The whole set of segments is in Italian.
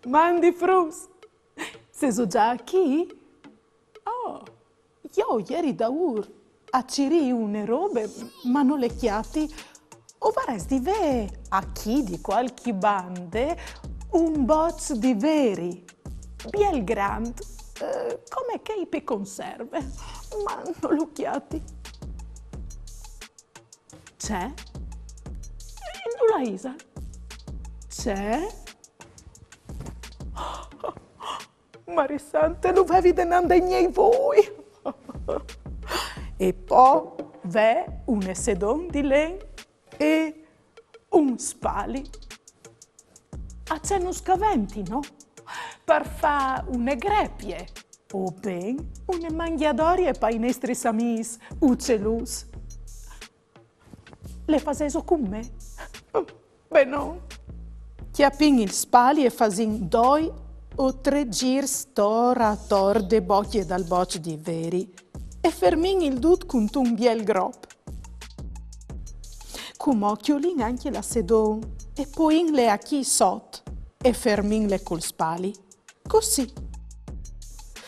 Mandi frus, sei già qui? Oh, io ieri da a ciri une robe, ma non le chiati, o varesti ve a chi di qualche bande un boz di veri, biel grand, come che pe conserve, ma non lo chiati. C'è? Indulaisa? C'è? Marisante, lo avevi denando ai miei voi. E poi v'è un sedon di len e un spali. A c'è uno scaventi, no? Per fa une grepie. O ben une mangiadorie pa i nostri samis uccelus. Le faseso con me? Beh no. Chiappin il spali e fasin 2 o 3 girs tora tor de bocchie dal boc di veri e fermin il dut con un biel grop. Cum occhiolin anche la sedon e poi le a chi sot e fermin le col spali. Così.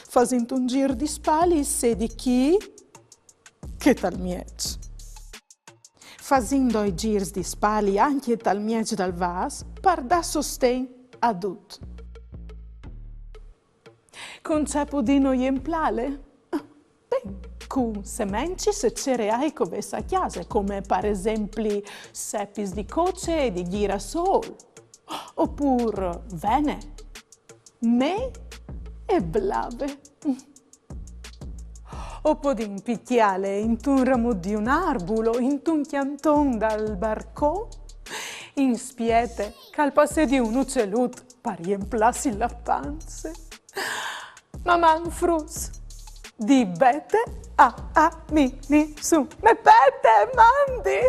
Fasin un gir di spali se di chi? Che tal miec. Fasin 2 girs di spali anche tal miec dal vas par da sosten a dut. Con c'è pudino iemplale? Ben, con semenci se cereali covessa a chiase, come per esempio sepis di coce e di girasol, oppure vene, me e blave. O podin picchiale in un ramo di un arbolo, in un chianton dal barcò, in spiete, calpasse di un uccellut, per riemplassi la panze. Maman frus, di bete a mi ni su, me pete mandi.